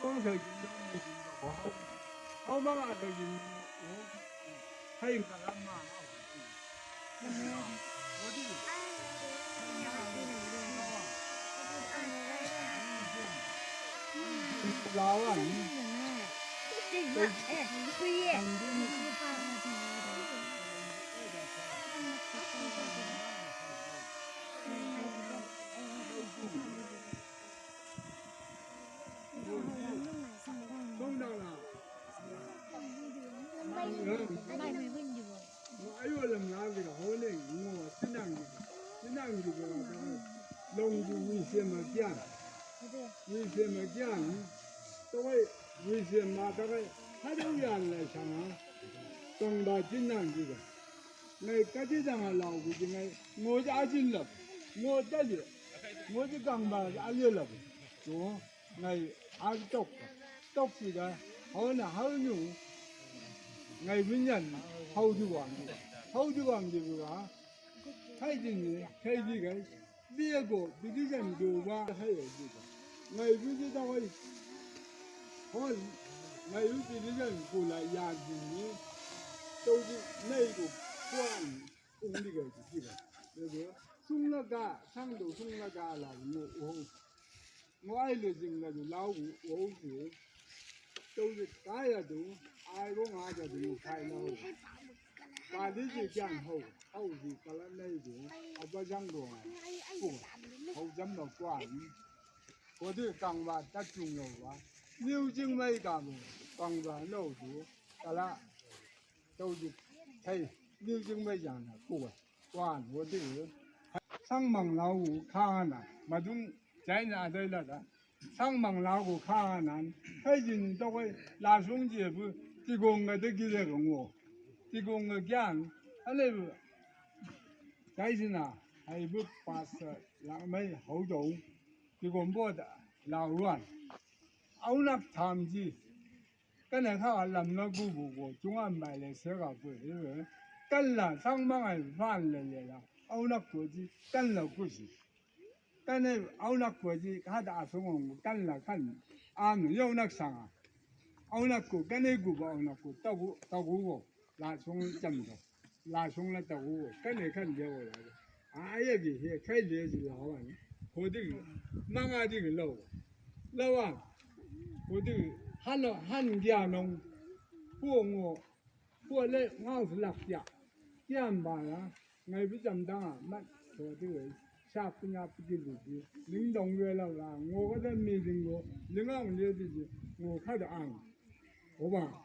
光手金都没金到，好妈妈都金，还有个俺妈老我这老啊，送到了，哎呦，人家这个好嘞，我只能这个龙族为什么讲？为什么讲？都会为什么这个他都原来想啊，东大金南这个，那各地上啊老古的那我家进了，我这里我就刚把阿里了，说那阿斗这个好呢好牛，那文人好就王的个，太近了，太这个，别个比这人多吧，还有这个，那文人单位。好，那有些人过来压住你，都是那个管的个这个，那个送了家，上头送了家了，我爱了这个就老我是，都是大家都爱我家都开了，把这些讲好是个人那个，不讲多，不好怎么管？我这刚把它种了哇。牛精没干么？刚把老鼠，得了，都是嘿，牛精没讲的，过关我这个上忙老虎看呐，马中在哪在了的，上忙老虎看呐，最近都会拉兄弟不，这个我都给这个我，这个我讲，他那个，最近呐，还不把事让没好懂，这个么的老乱。欧那tham gì cái này khác làm nó gu chúng ăn bài này sẽ gặp phải cái là sang mang ảnh phan là欧那国际cái là cái gì cái này欧那国际他打算我cái là cái ăn yêu那sang à欧那国cái này gu欧那国到我拉松真的拉松了到我cái này看见我来的哎呀这些开的是老啊我这个mang啊这个老啊。我这汉家农，我来我是老家，讲吧啦，我不怎当啊，那我这个下不下不给路子，领导月了啦，我个人没听过，另外我就是我看着安，好吧。